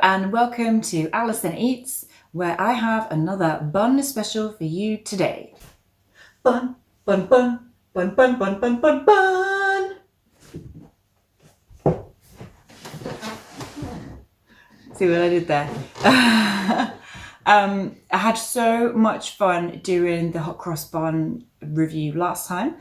and welcome to Alison Eats, where I have another bun special for you today. Bun, bun, bun, bun, bun, bun, bun, bun, bun. See what I did there? I had so much fun doing the hot cross bun review last time,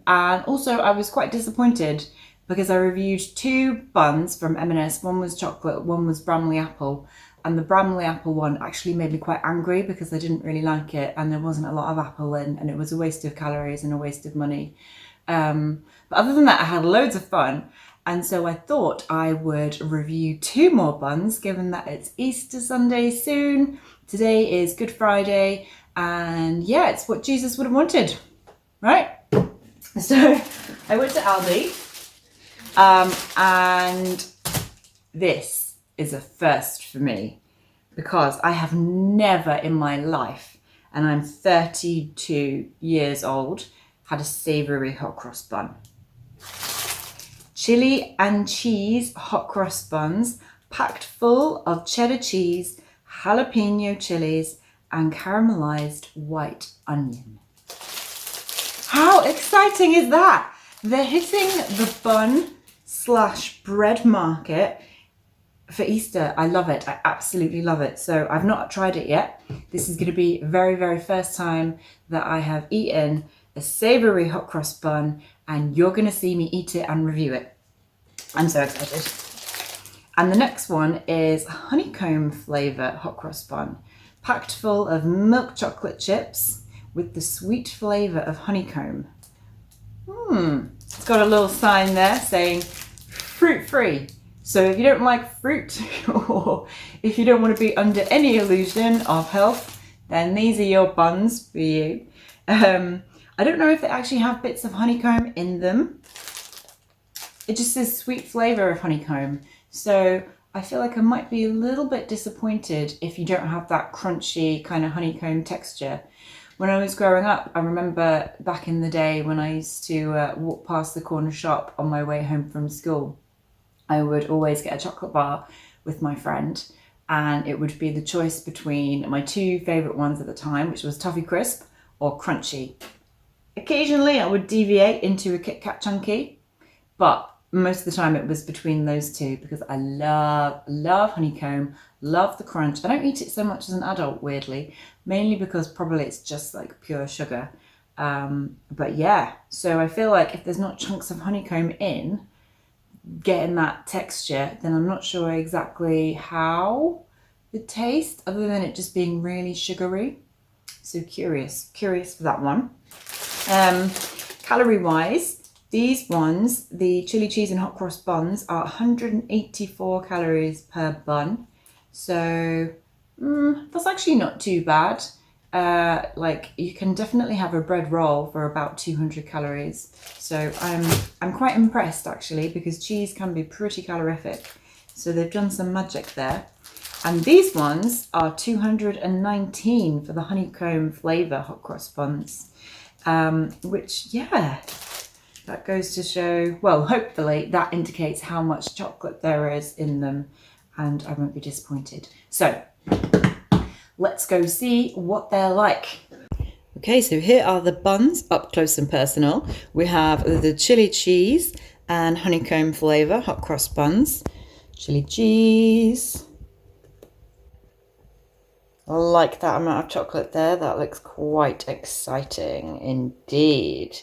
and also I was quite disappointed because I reviewed two buns from M&S. One was chocolate, one was Bramley apple, and the Bramley apple one actually made me quite angry because I didn't really like it and there wasn't a lot of apple in, and it was a waste of calories and a waste of money. But other than that, I had loads of fun. And so I thought I would review two more buns, given that it's Easter Sunday soon. Today is Good Friday, and yeah, it's what Jesus would have wanted, right? So I went to Aldi, and this is a first for me because I have never in my life, and I'm 32 years old, had a savoury hot cross bun. Chili and cheese hot cross buns packed full of cheddar cheese, jalapeno chilies, and caramelized white onion. How exciting is that? They're hitting the bun/bread market for Easter. I love it. I absolutely love it. So I've not tried it yet. This is going to be very, very first time that I have eaten a savoury hot cross bun, and you're going to see me eat it and review it. I'm so excited. And the next one is honeycomb flavour hot cross bun, packed full of milk chocolate chips with the sweet flavour of honeycomb. It's got a little sign there saying fruit free. So if you don't like fruit, or if you don't want to be under any illusion of health, then these are your buns for you. I don't know if they actually have bits of honeycomb in them. It just says sweet flavour of honeycomb. So I feel like I might be a little bit disappointed if you don't have that crunchy kind of honeycomb texture. When I was growing up, I remember back in the day when I used to walk past the corner shop on my way home from school, I would always get a chocolate bar with my friend, and it would be the choice between my two favourite ones at the time, which was Toffee Crisp or Crunchy. Occasionally I would deviate into a Kit Kat Chunky, but most of the time it was between those two because I love honeycomb, love the crunch. I don't eat it so much as an adult, weirdly, mainly because probably it's just like pure sugar. But yeah, so I feel like if there's not chunks of honeycomb in, getting that texture, then I'm not sure exactly how it tastes other than it just being really sugary. So curious for that one. Calorie wise, these ones, the chili cheese and hot cross buns, are 184 calories per bun. So that's actually not too bad. Like you can definitely have a bread roll for about 200 calories. So I'm quite impressed actually, because cheese can be pretty calorific. So they've done some magic there. And these ones are 219 for the honeycomb flavour hot cross buns. Which, yeah, that goes to show, well, hopefully that indicates how much chocolate there is in them, and I won't be disappointed. So let's go see what they're like. Okay, so here are the buns up close and personal. We have the chili cheese and honeycomb flavour hot cross buns. Chili cheese. I like that amount of chocolate there. That looks quite exciting indeed.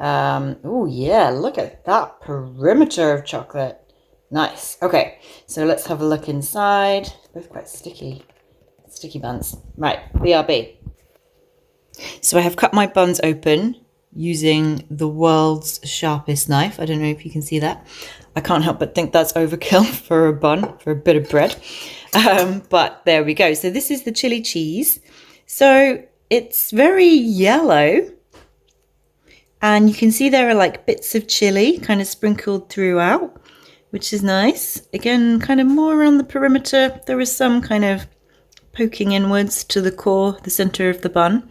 Oh yeah, look at that perimeter of chocolate. Nice. Okay, so let's have a look inside. Both quite sticky buns. Right, BRB. So I have cut my buns open using the world's sharpest knife. I don't know if you can see that. I can't help but think that's overkill for a bun, for a bit of bread. But there we go. So this is the chili cheese. So it's very yellow. And you can see there are like bits of chili kind of sprinkled throughout, which is nice. Again, kind of more around the perimeter. There is some kind of poking inwards to the core, the center of the bun.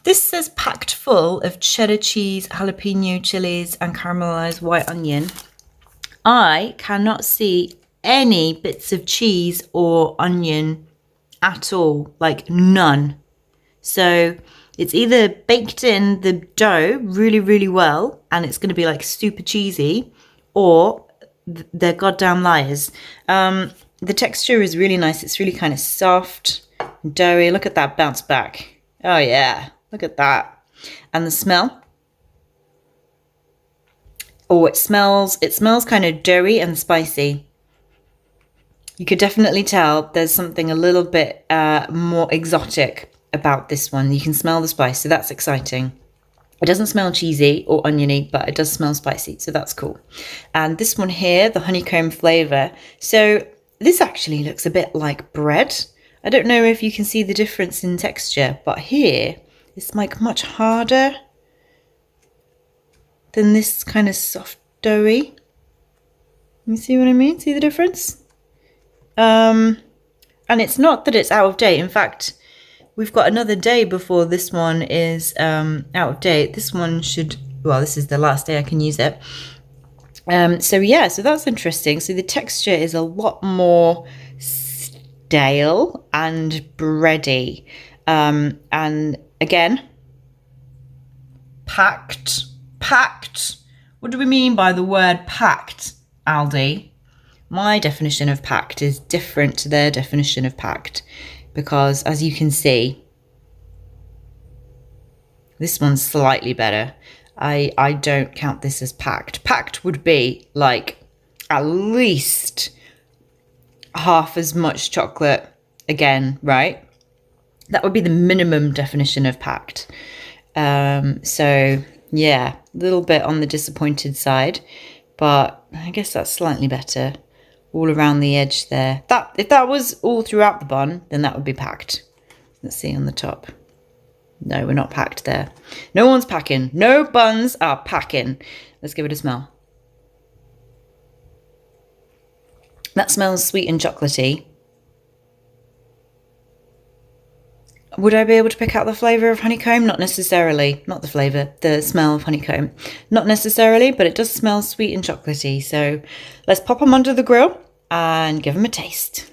This says packed full of cheddar cheese, jalapeno chilies, and caramelized white onion. I cannot see any bits of cheese or onion at all, like none. So it's either baked in the dough really, really well and it's going to be like super cheesy, or they're goddamn liars. The texture is really nice. It's really kind of soft, doughy. Look at that bounce back. Oh yeah, look at that. And the smell. Oh, it smells kind of doughy and spicy. You could definitely tell there's something a little bit more exotic about this one. You can smell the spice, so that's exciting. It doesn't smell cheesy or oniony, but it does smell spicy, so that's cool. And this one here, the honeycomb flavour. So this actually looks a bit like bread. I don't know if you can see the difference in texture, but here it's like much harder than this kind of soft doughy. You see what I mean? See the difference? And it's not that it's out of date. In fact, we've got another day before this one is out of date. This one should, well, this is the last day I can use it. So yeah, so that's interesting. So the texture is a lot more stale and bready. And again, packed. What do we mean by the word packed, Aldi? My definition of packed is different to their definition of packed, because as you can see, this one's slightly better. I don't count this as packed. Packed would be like at least half as much chocolate again, right? That would be the minimum definition of packed. So yeah, a little bit on the disappointed side, but I guess that's slightly better. All around the edge there. If that was all throughout the bun, then that would be packed. Let's see on the top. No, we're not packed there. No one's packing. No buns are packing. Let's give it a smell. That smells sweet and chocolatey. Would I be able to pick out the flavour of honeycomb? Not necessarily. Not the flavour, the smell of honeycomb. Not necessarily, but it does smell sweet and chocolatey. So let's pop them under the grill and give them a taste.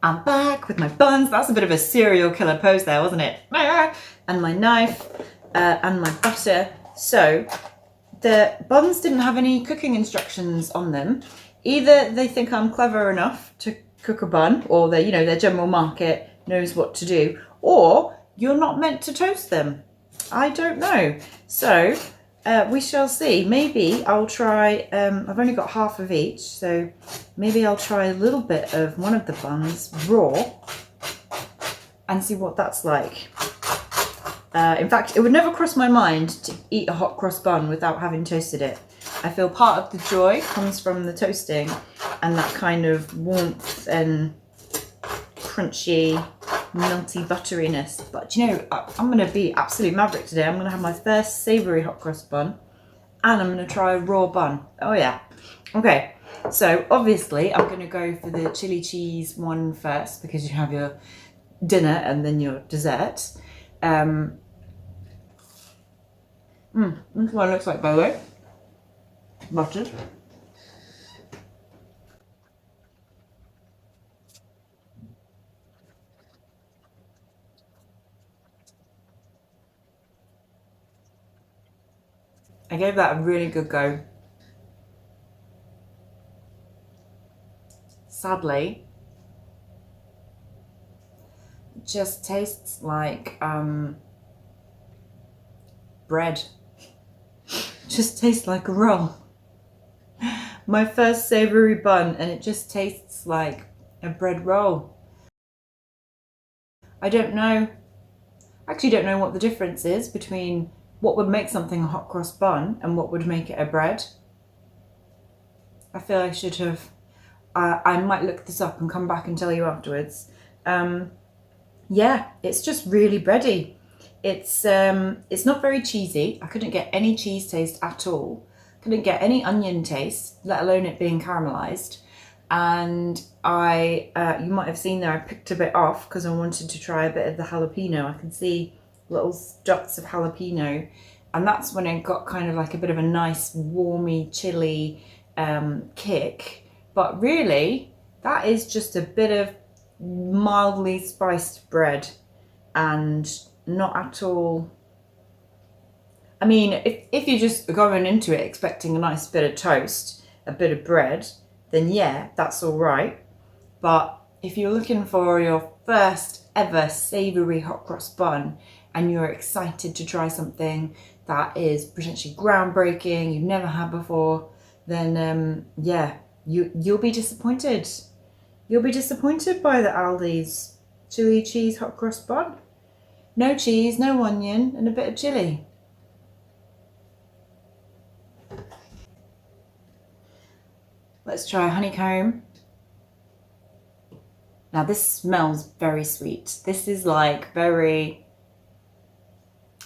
I'm back with my buns. That's a bit of a serial killer pose there, wasn't it? And my knife and my butter. So the buns didn't have any cooking instructions on them. Either they think I'm clever enough to cook a bun, or they, their general market knows what to do, or you're not meant to toast them. I don't know. So we shall see. Maybe I'll try, I've only got half of each, so maybe I'll try a little bit of one of the buns raw and see what that's like. In fact, it would never cross my mind to eat a hot cross bun without having toasted it. I feel part of the joy comes from the toasting and that kind of warmth and crunchy, nutty butteriness. But I'm going to be absolute maverick today. I'm going to have my first savoury hot cross bun and I'm going to try a raw bun. Oh yeah. Okay, so obviously I'm going to go for the chili cheese one first because you have your dinner and then your dessert. This is what it looks like, by the way. Buttered. I gave that a really good go. Sadly, it just tastes like bread. Just tastes like a roll. My first savoury bun, and it just tastes like a bread roll. I don't know. Actually don't know what the difference is between what would make something a hot cross bun and what would make it a bread. I feel I should have, I might look this up and come back and tell you afterwards. Yeah, it's just really bready. It's not very cheesy. I couldn't get any cheese taste at all. Couldn't get any onion taste, let alone it being caramelized. And you might have seen there, I picked a bit off because I wanted to try a bit of the jalapeno. I can see little dots of jalapeno, and that's when it got kind of like a bit of a nice warmy chili kick. But really, that is just a bit of mildly spiced bread and not at all. I mean, if you're just going into it expecting a nice bit of toast, a bit of bread, then yeah, that's all right. But if you're looking for your first ever savoury hot cross bun and you're excited to try something that is potentially groundbreaking, you've never had before, then yeah, you'll be disappointed. You'll be disappointed by the Aldi's chili cheese hot cross bun. No cheese, no onion, and a bit of chili. Let's try honeycomb. Now this smells very sweet. This is like very,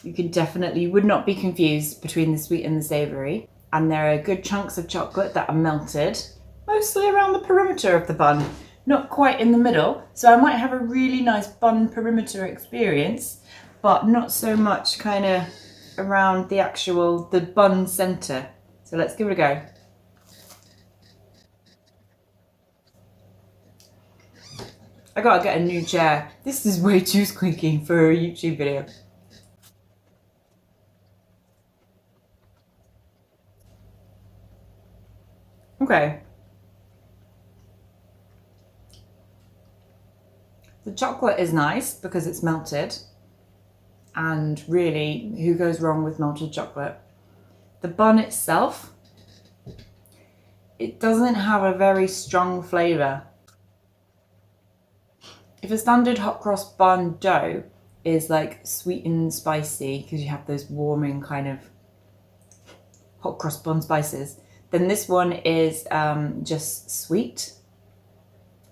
you would not be confused between the sweet and the savoury. And there are good chunks of chocolate that are melted, mostly around the perimeter of the bun, not quite in the middle. So I might have a really nice bun perimeter experience, but not so much kind of around the bun centre. So let's give it a go. I gotta get a new chair. This is way too squeaky for a YouTube video. Okay. The chocolate is nice because it's melted. And really, who goes wrong with melted chocolate? The bun itself, it doesn't have a very strong flavour. If a standard hot cross bun dough is like sweet and spicy because you have those warming kind of hot cross bun spices, then this one is just sweet.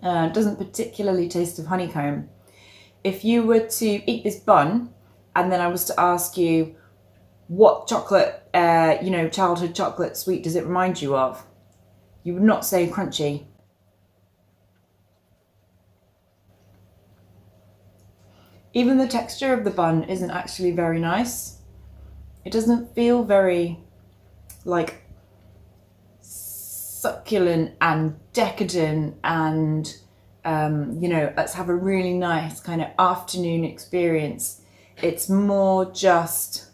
Doesn't particularly taste of honeycomb. If you were to eat this bun and then I was to ask you what chocolate, childhood chocolate sweet does it remind you of, you would not say crunchy. Even the texture of the bun isn't actually very nice. It doesn't feel very like succulent and decadent and let's have a really nice kind of afternoon experience. It's more just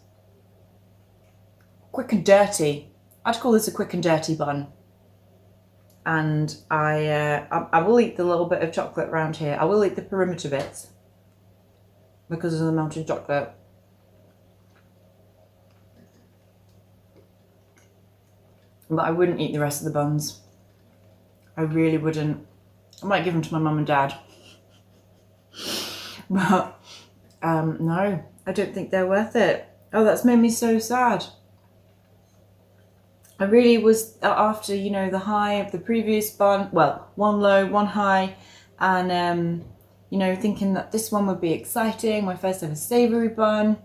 quick and dirty. I'd call this a quick and dirty bun. And I will eat the little bit of chocolate around here. I will eat the perimeter bits because of the melted chocolate. But I wouldn't eat the rest of the buns. I really wouldn't. I might give them to my mum and dad. But no, I don't think they're worth it. Oh, that's made me so sad. I really was after, the high of the previous bun. Well, one low, one high. And, thinking that this one would be exciting. My first ever savoury bun.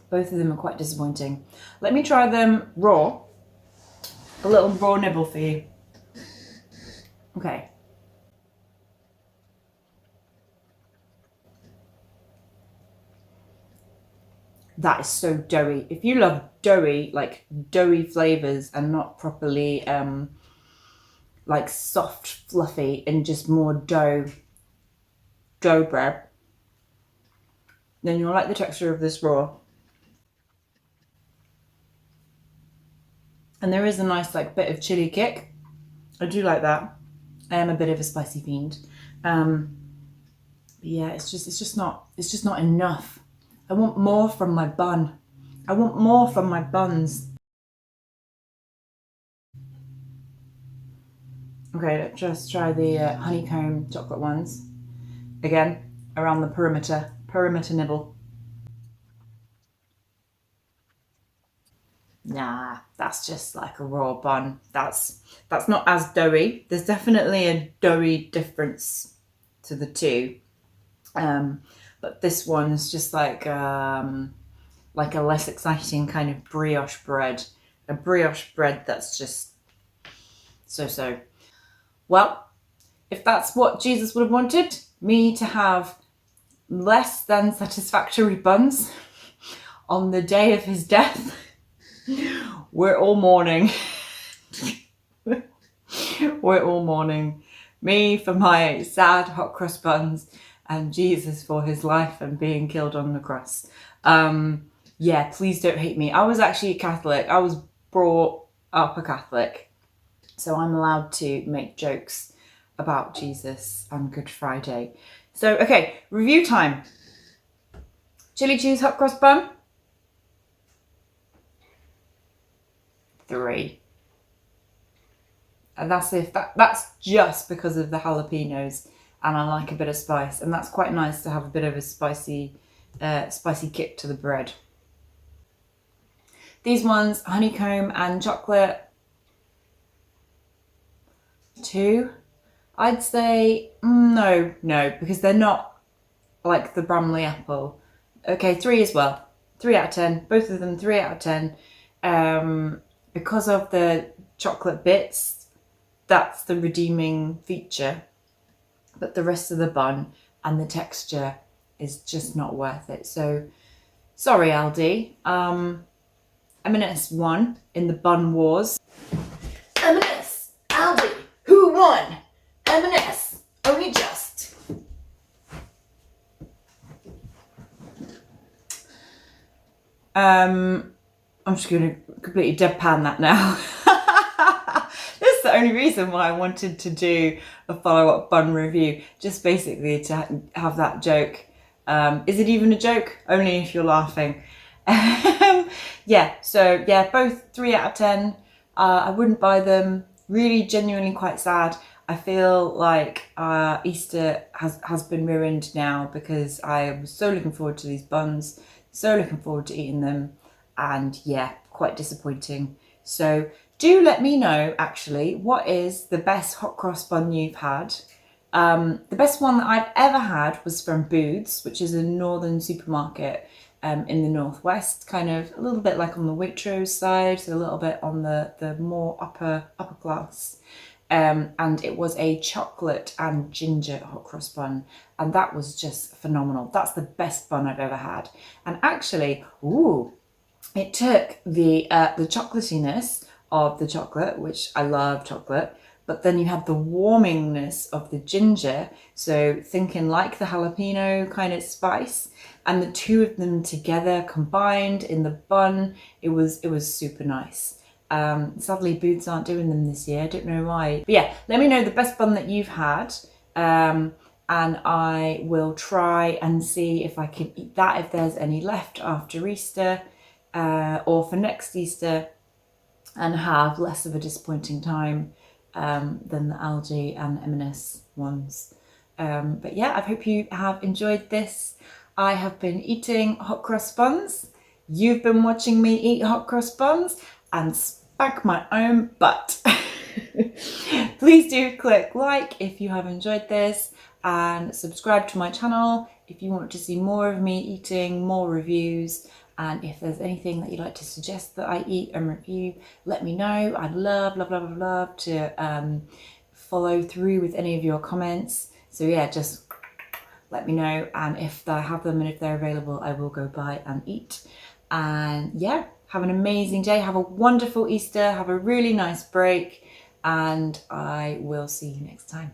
Both of them are quite disappointing. Let me try them raw. A little raw nibble for you. Okay. That is so doughy. If you love doughy flavours and not properly like soft, fluffy and just more dough bread, then you'll like the texture of this raw. And there is a nice bit of chili kick. I do like that. I am a bit of a spicy fiend. But yeah, it's just not enough. I want more from my bun. I want more from my buns. Okay, let's just try the honeycomb chocolate ones. Again, around the perimeter nibble. Nah, that's just like a raw bun. That's not as doughy. There's definitely a doughy difference to the two. But this one's just like a less exciting kind of brioche bread. A brioche bread that's just so. Well, if that's what Jesus would have wanted, me to have less than satisfactory buns on the day of his death, we're all mourning. We're all mourning. Me for my sad hot cross buns, and Jesus for his life and being killed on the cross. Yeah, please don't hate me. I was actually a Catholic. I was brought up a Catholic. So I'm allowed to make jokes about Jesus on Good Friday. So, okay, review time. Chili cheese hot cross bun. 3. And that's just because of the jalapenos, and I like a bit of spice, and that's quite nice to have a bit of a spicy kick to the bread. These ones, honeycomb and chocolate. 2. I'd say no, because they're not like the Bramley apple. Okay, 3 as well. 3 out of 10. Both of them 3 out of 10. Because of the chocolate bits, that's the redeeming feature. But the rest of the bun and the texture is just not worth it. So, sorry Aldi. M&S won in the bun wars. M&S, Aldi, who won? M&S, only just. I'm just going to completely deadpan that now. That's the only reason why I wanted to do a follow-up bun review, just basically to have that joke. Is it even a joke? Only if you're laughing. Yeah, so yeah, both 3 out of 10. I wouldn't buy them. Really, genuinely quite sad. I feel like Easter has been ruined now, because I was so looking forward to these buns, so looking forward to eating them, and yeah, quite disappointing. So do let me know, actually, what is the best hot cross bun you've had? The best one that I've ever had was from Booths, which is a northern supermarket in the northwest, kind of a little bit like on the Waitrose side, so a little bit on the more upper class. And it was a chocolate and ginger hot cross bun, and that was just phenomenal. That's the best bun I've ever had. And actually, it took the chocolatiness of the chocolate, which I love chocolate, but then you had the warmingness of the ginger, so thinking like the jalapeno kind of spice, and the two of them together combined in the bun, it was super nice. Sadly, Booths aren't doing them this year. I don't know why. But yeah, let me know the best bun that you've had, and I will try and see if I can eat that, if there's any left after Easter, or for next Easter, and have less of a disappointing time than the Aldi and M&S ones. But yeah, I hope you have enjoyed this. I have been eating hot cross buns. You've been watching me eat hot cross buns and spank my own butt. Please do click like if you have enjoyed this, and subscribe to my channel if you want to see more of me eating, more reviews. And if there's anything that you'd like to suggest that I eat and review, let me know. I'd love to follow through with any of your comments. So yeah, just let me know. And if I have them and if they're available, I will go buy and eat. And yeah, have an amazing day. Have a wonderful Easter. Have a really nice break. And I will see you next time.